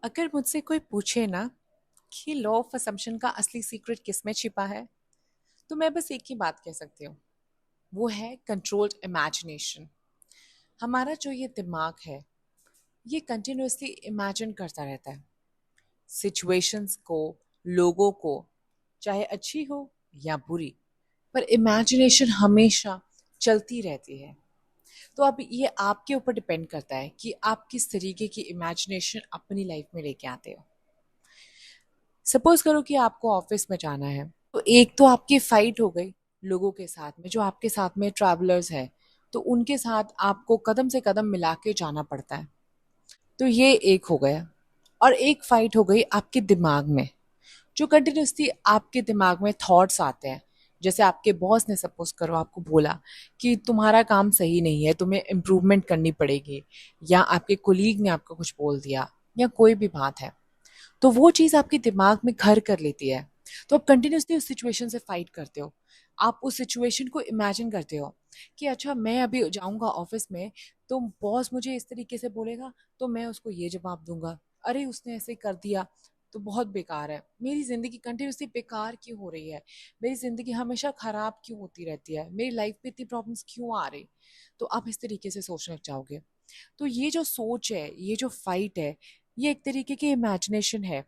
अगर मुझसे कोई पूछे ना कि लॉ ऑफ असम्पशन का असली सीक्रेट किस में छिपा है, तो मैं बस एक ही बात कह सकती हूँ। वो है कंट्रोल्ड इमेजिनेशन। हमारा जो ये दिमाग है, ये कंटिन्यूअसली इमेजिन करता रहता है सिचुएशंस को, लोगों को, चाहे अच्छी हो या बुरी, पर इमेजिनेशन हमेशा चलती रहती है। तो अब ये आपके ऊपर डिपेंड करता है कि आप किस तरीके की इमेजिनेशन अपनी लाइफ में लेके आते हो। सपोज करो कि आपको ऑफिस में जाना है, तो एक तो आपकी फाइट हो गई लोगों के साथ में, जो आपके साथ में ट्रैवलर्स है, तो उनके साथ आपको कदम से कदम मिला के जाना पड़ता है। तो ये एक हो गया। और एक फाइट हो गई आपके दिमाग में, जो कंटिन्यूसली आपके दिमाग में थॉट्स आते हैं। जैसे आपके बॉस ने सपोज करो आपको बोला कि तुम्हारा काम सही नहीं है, तुम्हें इम्प्रूवमेंट करनी पड़ेगी, या आपके कोलीग ने आपको कुछ बोल दिया, या कोई भी बात है, तो वो चीज़ आपके दिमाग में घर कर लेती है। तो आप कंटिन्यूसली उस सिचुएशन से फाइट करते हो। आप उस सिचुएशन को इमेजिन करते हो कि अच्छा मैं अभी जाऊंगा ऑफिस में, तो बॉस मुझे इस तरीके से बोलेगा, तो मैं उसको ये जवाब दूंगा, अरे उसने ऐसे कर दिया तो बहुत बेकार है। मेरी ज़िंदगी कंटिन्यूसली बेकार क्यों हो रही है, मेरी ज़िंदगी हमेशा ख़राब क्यों होती रहती है, मेरी लाइफ में इतनी प्रॉब्लम्स क्यों आ रही। तो आप इस तरीके से सोचने लग जाओगे। तो ये जो सोच है, ये जो फाइट है, ये एक तरीके की इमेजिनेशन है।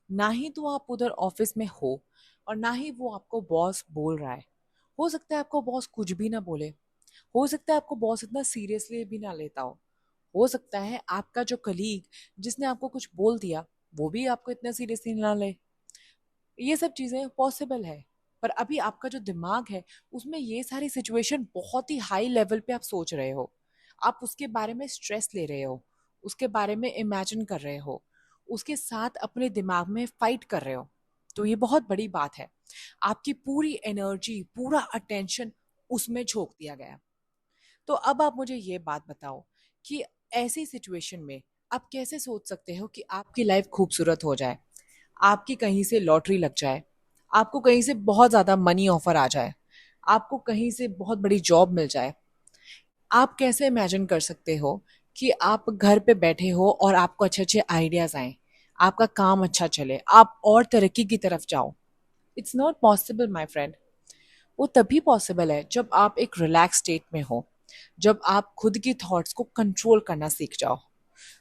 ना ही तो आप उधर ऑफिस में हो, और ना ही वो आपको बॉस बोल रहा है। हो सकता है आपको बॉस कुछ भी ना बोले, हो सकता है आपको बॉस इतना सीरियसली भी ना लेता हो सकता है आपका जो कलीग जिसने आपको कुछ बोल दिया, वो भी आपको इतना सीरियसली ना ले। ये सब चीजें पॉसिबल है। पर अभी आपका जो दिमाग है, उसमें ये सारी सिचुएशन बहुत ही हाई लेवल पे आप सोच रहे हो, आप उसके बारे में स्ट्रेस ले रहे हो, उसके बारे में इमेजिन कर रहे हो, उसके साथ अपने दिमाग में फाइट कर रहे हो। तो ये बहुत बड़ी बात है। आपकी पूरी एनर्जी, पूरा अटेंशन उसमें झोंक दिया गया। तो अब आप मुझे ये बात बताओ कि ऐसी सिचुएशन में आप कैसे सोच सकते हो कि आपकी लाइफ खूबसूरत हो जाए, आपकी कहीं से लॉटरी लग जाए, आपको कहीं से बहुत ज़्यादा मनी ऑफर आ जाए, आपको कहीं से बहुत बड़ी जॉब मिल जाए। आप कैसे इमेजिन कर सकते हो कि आप घर पे बैठे हो और आपको अच्छे अच्छे आइडियाज आए, आपका काम अच्छा चले, आप और तरक्की की तरफ जाओ। It's not possible my friend. वो तभी पॉसिबल है जब आप एक रिलैक्स स्टेट में हो, जब आप खुद की थॉट्स को कंट्रोल करना सीख जाओ।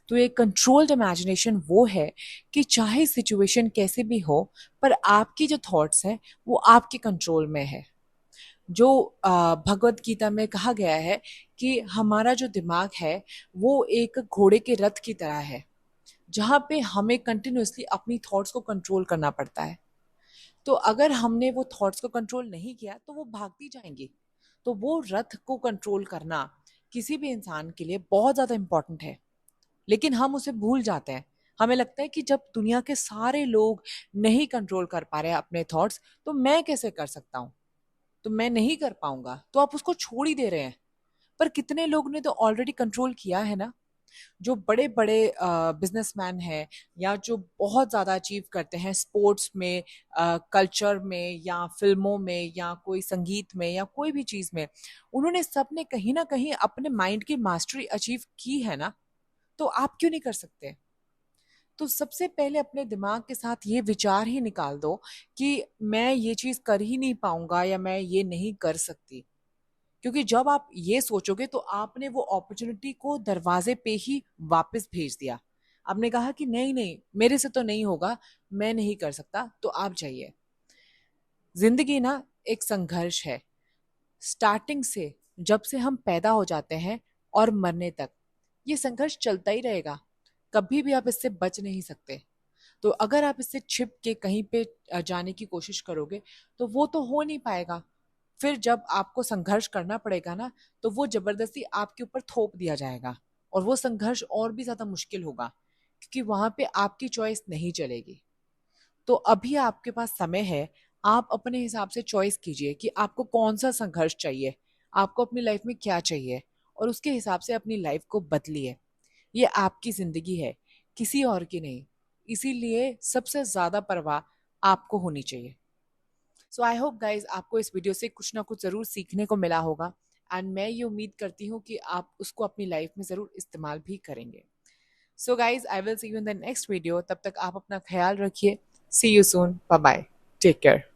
तो एक कंट्रोल्ड इमेजिनेशन वो है कि चाहे सिचुएशन कैसे भी हो, पर आपकी जो थॉट्स हैं वो आपके कंट्रोल में है। जो भगवत गीता में कहा गया है कि हमारा जो दिमाग है वो एक घोड़े के रथ की तरह है, जहाँ पे हमें कंटिन्यूअसली अपनी थॉट्स को कंट्रोल करना पड़ता है। तो अगर हमने वो थॉट्स को कंट्रोल नहीं किया तो वो भागती जाएंगी। तो वो रथ को कंट्रोल करना किसी भी इंसान के लिए बहुत ज़्यादा इंपॉर्टेंट है। लेकिन हम उसे भूल जाते हैं। हमें लगता है कि जब दुनिया के सारे लोग नहीं कंट्रोल कर पा रहे हैं अपने थॉट्स, तो मैं कैसे कर सकता हूँ, तो मैं नहीं कर पाऊंगा, तो आप उसको छोड़ ही दे रहे हैं। पर कितने लोग ने तो ऑलरेडी कंट्रोल किया है ना। जो बड़े बड़े बिजनेसमैन हैं, या जो बहुत ज़्यादा अचीव करते हैं स्पोर्ट्स में, कल्चर में, या फिल्मों में, या कोई संगीत में, या कोई भी चीज़ में, उन्होंने सब ने कहीं ना कहीं अपने माइंड की मास्टरी अचीव की है ना। तो आप क्यों नहीं कर सकते। तो सबसे पहले अपने दिमाग के साथ ये विचार ही निकाल दो कि मैं ये चीज़ कर ही नहीं पाऊंगा, या मैं ये नहीं कर सकती। क्योंकि जब आप ये सोचोगे तो आपने वो अपॉर्चुनिटी को दरवाजे पे ही वापस भेज दिया। आपने कहा कि नहीं नहीं, मेरे से तो नहीं होगा, मैं नहीं कर सकता, तो आप जाइए। जिंदगी ना एक संघर्ष है, स्टार्टिंग से, जब से हम पैदा हो जाते हैं और मरने तक ये संघर्ष चलता ही रहेगा। कभी भी आप इससे बच नहीं सकते। तो अगर आप इससे छिप के कहीं पे जाने की कोशिश करोगे, तो वो तो हो नहीं पाएगा। फिर जब आपको संघर्ष करना पड़ेगा ना, तो वो जबरदस्ती आपके ऊपर थोप दिया जाएगा, और वो संघर्ष और भी ज्यादा मुश्किल होगा, क्योंकि वहां पे आपकी चॉइस नहीं चलेगी। तो अभी आपके पास समय है। आप अपने हिसाब से चॉइस कीजिए कि आपको कौन सा संघर्ष चाहिए, आपको अपनी लाइफ में क्या चाहिए, और उसके हिसाब से अपनी लाइफ को बदलिए। ये आपकी जिंदगी है, किसी और की नहीं। इसीलिए सबसे ज्यादा परवाह आपको होनी चाहिए। सो आई होप गाइज आपको इस वीडियो से कुछ ना कुछ ज़रूर सीखने को मिला होगा। एंड मैं ये उम्मीद करती हूँ कि आप उसको अपनी लाइफ में ज़रूर इस्तेमाल भी करेंगे। So guys I will see you in the next video. तब तक आप अपना ख्याल रखिए. See you soon. Bye bye. Take care.